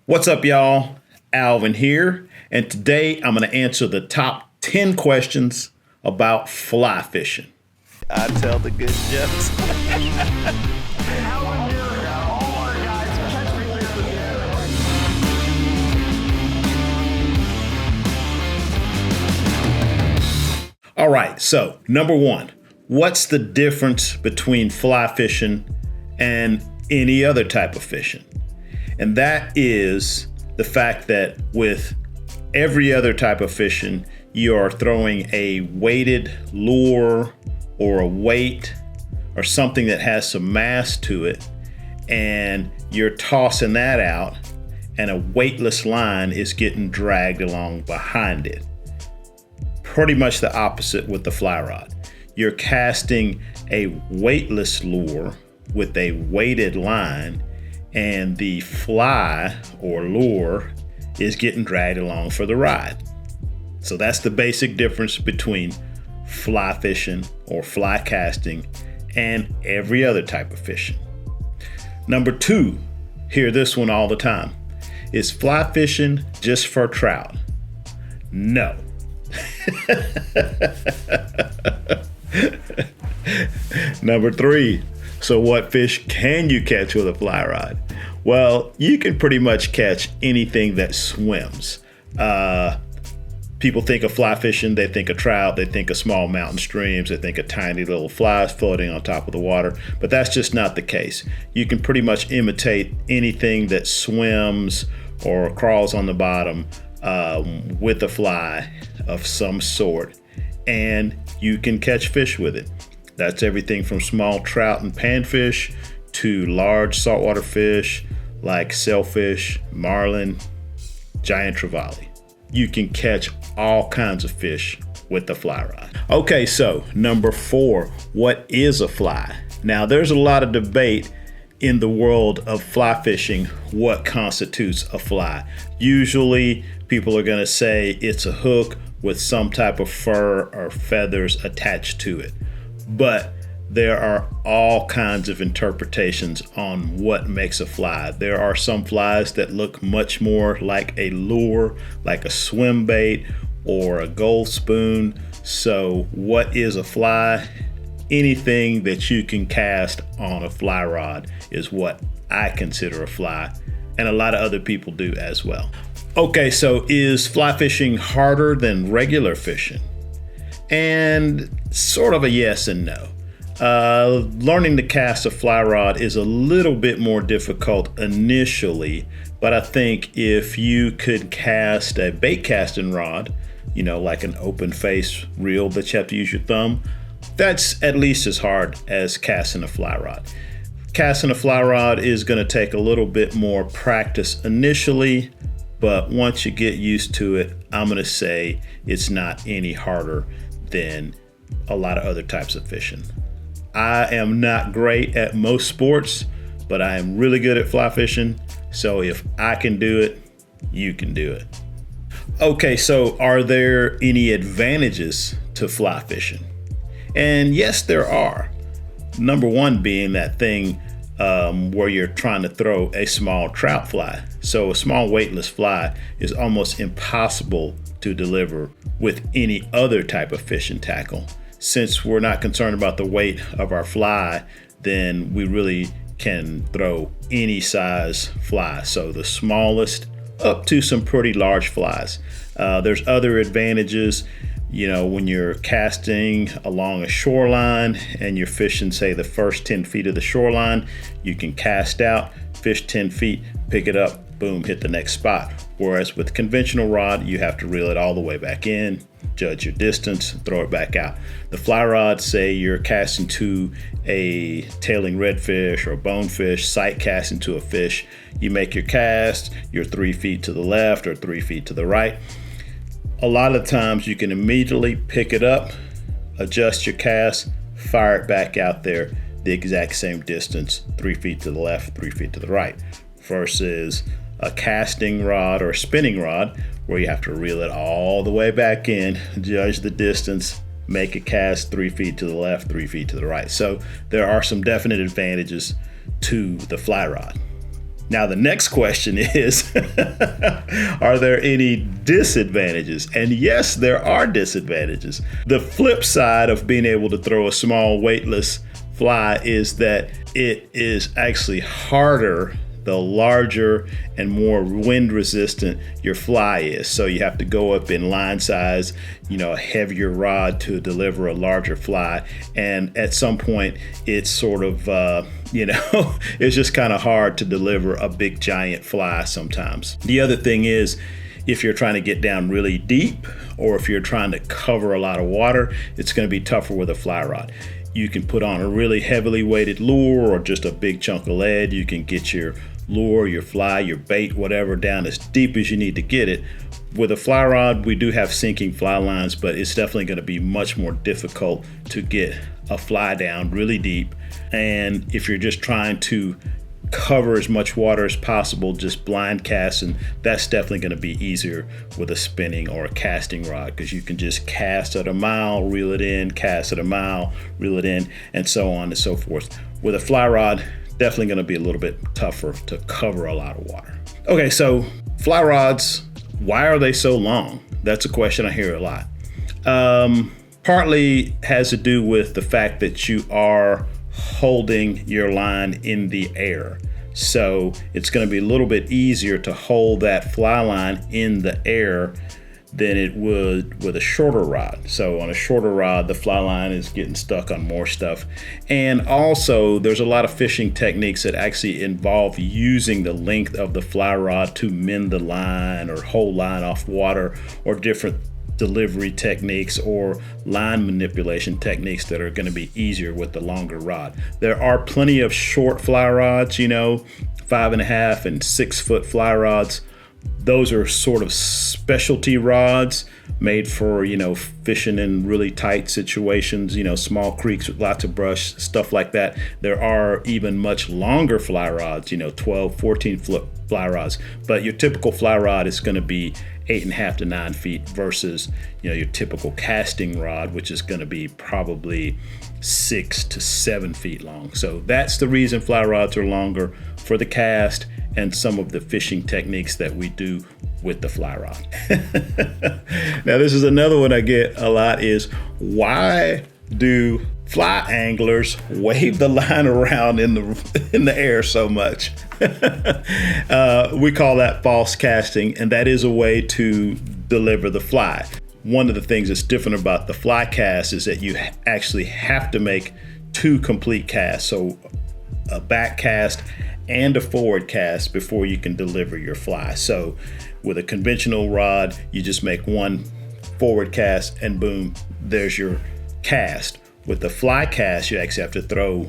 What's up, y'all? Alvin here, and today I'm going to answer the top 10 questions about fly fishing. I tell the good jokes. All right, so number one, what's the difference between fly fishing and any other type of fishing? And that is the fact that with every other type of fishing, you are throwing a weighted lure or a weight or something that has some mass to it, and you're tossing that out, and a weightless line is getting dragged along behind it. Pretty much the opposite with the fly rod. You're casting a weightless lure with a weighted line, and the fly or lure is getting dragged along for the ride. So that's the basic difference between fly fishing or fly casting and every other type of fishing. Number two, hear this one all the time. Is fly fishing just for trout? No. Number three, so what fish can you catch with a fly rod? Well, you can pretty much catch anything that swims. People think of fly fishing, they think of trout, they think of small mountain streams, they think of tiny little flies floating on top of the water, but that's just not the case. You can pretty much imitate anything that swims or crawls on the bottom with a fly of some sort, and you can catch fish with it. That's everything from small trout and panfish to large saltwater fish like sailfish, marlin, giant trevally. You can catch all kinds of fish with the fly rod. Okay, so number four, what is a fly? Now, there's a lot of debate in the world of fly fishing what constitutes a fly. Usually, people are going to say it's a hook with some type of fur or feathers attached to it. But there are all kinds of interpretations on what makes a fly. There are some flies that look much more like a lure, like a swim bait or a gold spoon. So what is a fly? Anything that you can cast on a fly rod is what I consider a fly, and a lot of other people do as well. Okay, so is fly fishing harder than regular fishing? And sort of a yes and no. Learning to cast a fly rod is a little bit more difficult initially, but I think if you could cast a bait casting rod, like an open face reel that you have to use your thumb, that's at least as hard as casting a fly rod. Casting a fly rod is going to take a little bit more practice initially, but once you get used to it, I'm going to say it's not any harder than a lot of other types of fishing. I am not great at most sports, but I am really good at fly fishing. So if I can do it, you can do it. Okay, so are there any advantages to fly fishing? And yes, there are. Number one being that thing where you're trying to throw a small trout fly. So a small weightless fly is almost impossible to deliver with any other type of fishing tackle. Since we're not concerned about the weight of our fly, then we really can throw any size fly. So the smallest up to some pretty large flies. There's other advantages. When you're casting along a shoreline and you're fishing, say, the first 10 feet of the shoreline, you can cast out, fish 10 feet, pick it up, boom, hit the next spot. Whereas with conventional rod, you have to reel it all the way back in, judge your distance, throw it back out. The fly rod, say you're casting to a tailing redfish or bonefish, sight casting to a fish, you make your cast, you're 3 feet to the left or 3 feet to the right. A lot of times you can immediately pick it up, adjust your cast, fire it back out there the exact same distance, 3 feet to the left, 3 feet to the right, versus a casting rod or a spinning rod where you have to reel it all the way back in, judge the distance, make a cast 3 feet to the left, 3 feet to the right. So there are some definite advantages to the fly rod. Now, the next question is, are there any disadvantages? And yes, there are disadvantages. The flip side of being able to throw a small weightless fly is that it is actually harder the larger and more wind resistant your fly is. So you have to go up in line size, a heavier rod to deliver a larger fly. And at some point, it's sort of, it's just kind of hard to deliver a big giant fly sometimes. The other thing is, if you're trying to get down really deep, or if you're trying to cover a lot of water, it's going to be tougher with a fly rod. You can put on a really heavily weighted lure or just a big chunk of lead. You can get your lure, your fly, your bait, whatever, down as deep as you need to get it. With a fly rod, we do have sinking fly lines, but it's definitely going to be much more difficult to get a fly down really deep. And if you're just trying to cover as much water as possible, just blind casting, that's definitely going to be easier with a spinning or a casting rod, because you can just cast at a mile, reel it in, cast at a mile, reel it in, and so on and so forth. With a fly rod, definitely going to be a little bit tougher to cover a lot of water. Okay, so fly rods, why are they so long? That's a question I hear a lot. Partly has to do with the fact that you are holding your line in the air. So it's going to be a little bit easier to hold that fly line in the air than it would with a shorter rod. So on a shorter rod, the fly line is getting stuck on more stuff. And also, there's a lot of fishing techniques that actually involve using the length of the fly rod to mend the line or hold line off water, or different delivery techniques or line manipulation techniques that are going to be easier with the longer rod. There are plenty of short fly rods, 5.5 and 6 foot fly rods. Those are sort of specialty rods made for, fishing in really tight situations, small creeks with lots of brush, stuff like that. There are even much longer fly rods, 12, 14 foot fly rods. But your typical fly rod is going to be 8.5 to 9 feet versus, your typical casting rod, which is going to be probably 6 to 7 feet long. So that's the reason fly rods are longer, for the cast and some of the fishing techniques that we do with the fly rod. Now, this is another one I get a lot, is why do fly anglers wave the line around in the air so much? We call that false casting, and that is a way to deliver the fly. One of the things that's different about the fly cast is that you actually have to make 2 complete casts, so a back cast and a forward cast, before you can deliver your fly. So with a conventional rod, you just make 1 forward cast and boom, there's your cast. With the fly cast, you actually have to throw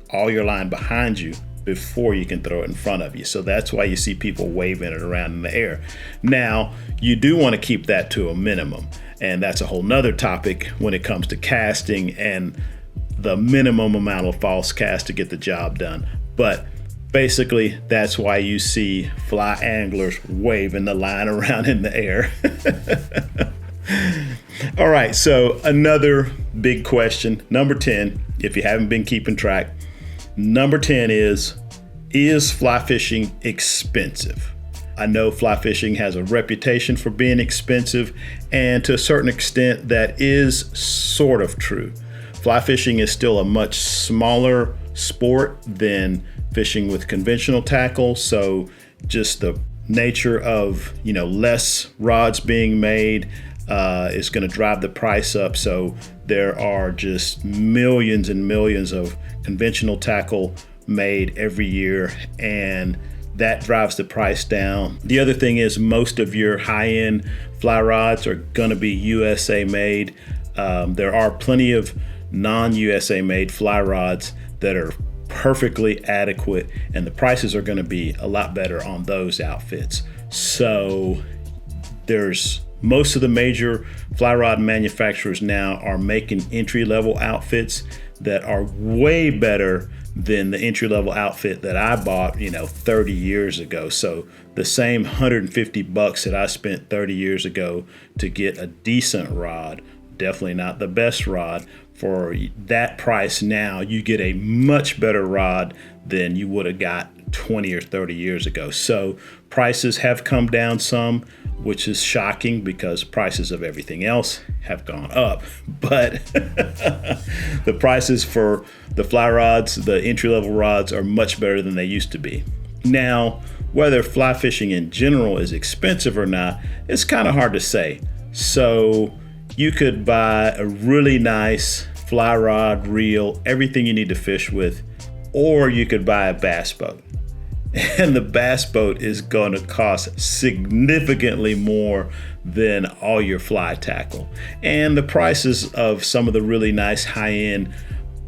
all your line behind you before you can throw it in front of you. So that's why you see people waving it around in the air. Now, you do want to keep that to a minimum, and that's a whole nother topic when it comes to casting and the minimum amount of false cast to get the job done. But basically, that's why you see fly anglers waving the line around in the air. All right, so another big question, number 10, if you haven't been keeping track. Number 10 is fly fishing expensive? I know fly fishing has a reputation for being expensive, and to a certain extent, that is sort of true. Fly fishing is still a much smaller sport than fishing with conventional tackle, so just the nature of less rods being made is going to drive the price up. So there are just millions and millions of conventional tackle made every year, and that drives the price down. The other thing is, most of your high-end fly rods are going to be USA made. There are plenty of non-USA made fly rods that are perfectly adequate, and the prices are going to be a lot better on those outfits. So there's most of the major fly rod manufacturers now are making entry-level outfits that are way better than the entry-level outfit that I bought 30 years ago. So the same $150 that I spent 30 years ago to get a decent rod, definitely not the best rod, for that price now you get a much better rod than you would have got 20 or 30 years ago. So prices have come down some, which is shocking because prices of everything else have gone up. But the prices for the fly rods, the entry-level rods, are much better than they used to be. Now, whether fly fishing in general is expensive or not, it's kind of hard to say. So you could buy a really nice fly rod, reel, everything you need to fish with, or you could buy a bass boat. And the bass boat is going to cost significantly more than all your fly tackle. And the prices of some of the really nice high-end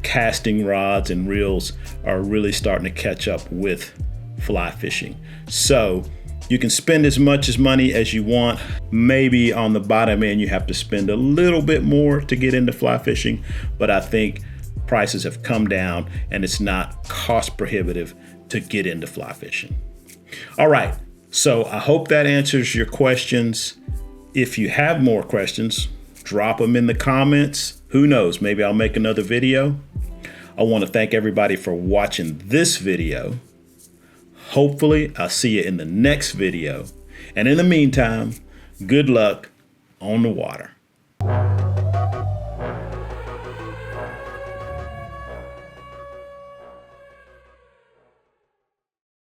casting rods and reels are really starting to catch up with fly fishing. So you can spend as much money as you want. Maybe on the bottom end, you have to spend a little bit more to get into fly fishing, but I think prices have come down and it's not cost prohibitive to get into fly fishing. All right, so I hope that answers your questions. If you have more questions, drop them in the comments. Who knows, maybe I'll make another video. I want to thank everybody for watching this video. Hopefully, I'll see you in the next video. And in the meantime, good luck on the water.